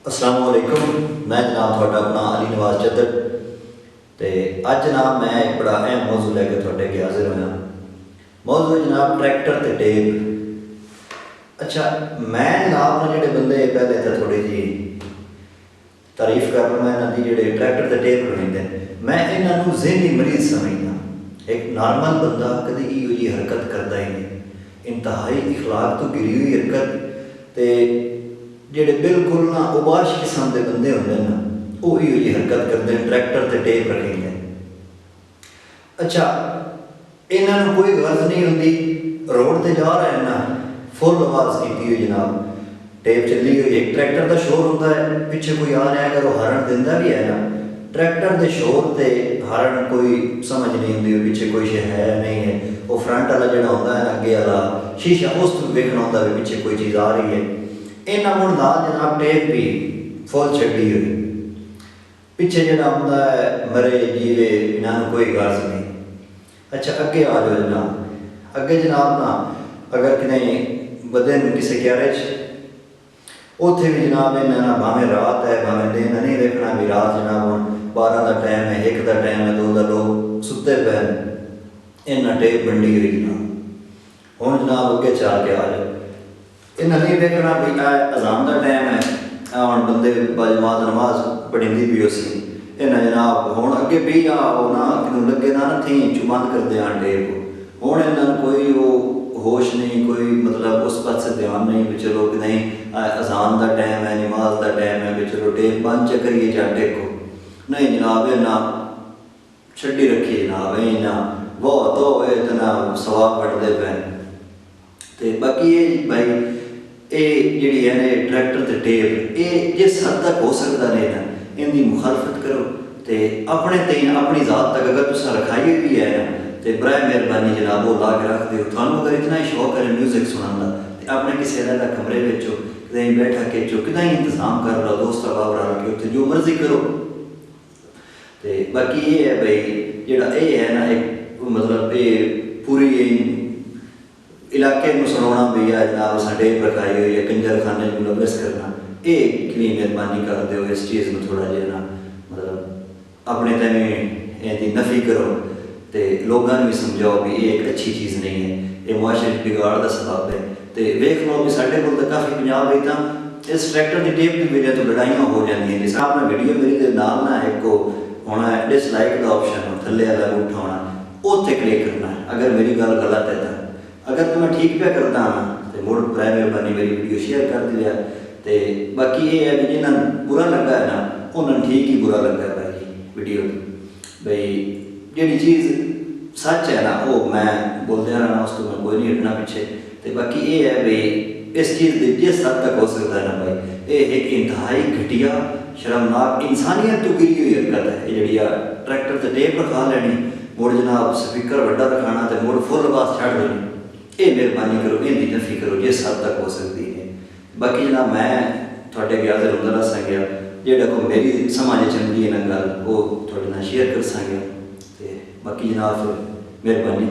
अस्सलाम वालेकुम। मैं जनाब थोड़ा अपना अली नवाज चद्दर ते अज जनाब मैं एक बड़ा अहम मौजू लैके थोड़े अगे हाजिर होया। मौजू जनाब ट्रैक्टर ते टेप। अच्छा, मैं जनाब ना जेडे बंदे पहले तो थोड़ी जी तारीफ कर रहा इन्हों की जेडे ट्रैक्टर ते टेप बनाते मैं इन्हों ज़हनी मरीज समझदा। एक नॉर्मल बंदा कभी इहो जी हरकत करता ही नहीं, इंतहाई इखलाक तो गिरी हुई हरकत। तो जेडे बिल्कुल ना उबाश किस्म के बंदे होंगे ना वो इहो जी हरकत करते हैं, ट्रैक्टर ते टेप रखेंगे। अच्छा, इन्हों कोई गर्ज नहीं होती, रोड ते जा रहे हैं ना फुल आवाज़ की हुई जनाब, टेप चली हुई, एक ट्रैक्टर का शोर होता है, पिछे कोई आ रहा है अगर वो हरण देंदा भी है ना, ट्रैक्टर के शोर से हरण कोई समझ नहीं होती, पिछे कोई शे है नहीं है। वो फ्रंट वाला जो होता है ना अगे वाला शीशा उस वेखना होता है पिछे कोई चीज़ आ रही है। इन्हों मुड़ नाल जनाब टेप भी फुल छड़ी हुई, पिछे जो होंगे मरे जीवे इन्हों कोई गर्ज नहीं। अच्छा अगे आ जाओ जनाब, अगे जनाब ना अगर कि बदन किसी गैरेज उत्थे भी जनाब इन्हें भावें रात है भावें दिन नहीं देखना भी रात जनाब हम 12 का टाइम है, 1 का टाइम है, 2 का लोग सुते पे इन्हें टेप बंडी हुई जनाब। हूँ जनाब अगे चल के आ जाओ, इन्हें नहीं देखना भी अजान का टाइम है, हम बंदे बाजमात नमाज पढ़ी भी उसी इन्हें जनाब हूँ अगे भी ना कि लगे ना थी बंद कर दिया टेप। हूँ इन्होंने कोई वो होश नहीं, कोई मतलब उस पास ध्यान नहीं भी चलो कि नहीं अजान का टाइम है, नमाज का टाइम है भी चलो टेप बंद च करिए जा टेको। नहीं जनाब इन्ना छड़ी रखी जनाब, इन्ना बहुत हो इतना सवाब पढ़ते पे। तो बाकी ये भाई ये जी है ना ट्रैक्टर ते टेप ये जिस हद तक हो सकता है ना इनकी मुखालफत करो तो अपने तीन अपनी ज़ात तक अगर तुम रखाई भी है ना तो बराए मेहरबानी जनाब वो ला के रख दो। थानू अगर इतना ही शौक है म्यूजिक सुना तो अपने किसी अलग कमरे में कहीं बैठा के कितना ही इंतजाम कर लो, दोस्त बाबर के उत्थे जो मर्जी करो। तो बाकी ये है भाई जोड़ा ये है ना एक मतलब ये पूरी इलाके में सुना भी है जनाब साढ़े रखाई हुई है कंजर खाने में मुलविस करना, ये कि मेहरबानी कर दो इस चीज़ में थोड़ा जहा ना मतलब अपने तक इहदी नफी करो तो लोगों भी समझाओ भी ये एक अच्छी चीज़ नहीं है, ये मुआशरे बिगाड़ का सबब है। तो वेख लो भी साढ़े को काफ़ी पंजाब में तो इस ट्रैक्टर की टेप की वजह तो लड़ाइयाँ हो जाएंगे। जिस आपने वीडियो मेरी के नाल ना एक होना है डिसलाइक का ऑप्शन थले वाला उठा होना उत्थे क्लिक करना है। अगर मेरी गल गलत है तो अगर तो मैं ठीक पे करता हाँ तो मुड़ बराए मेहरबानी मेरी वीडियो शेयर कर दिया। तो बाकी ये है भी जिन्हें बुरा लगा है ना उन्होंने ठीक ही बुरा लगा भाई वीडियो भाई जी चीज़ सच है ना वो मैं बोलते रहना उस तो मैं कोई नहीं हटना पिछे। तो बाकी ये है भाई इस चीज़ की जिस हद तक हो सकता है ना भाई ये एक इंतहाई घटिया शर्मनाक इंसानियत तो गिरी हुई हरकत है। ये जी ट्रैक्टर से टेप रखा लैनी मुड़ जनाब स्पीकर वड्डा रखाना तो मुड़ फुल आवाज़ छड़ देनी, ये मेहरबानी करो इनकी नफी करो जिस हद तक हो सकती है। बाकी जनाब मैं थोड़े गया से रुंदा दसा गया जोड़ा को मेरी समझ चंगी है ना गल वो थोड़े ना शेयर कर सा गया। तो बाकी जनाब मेहरबानी।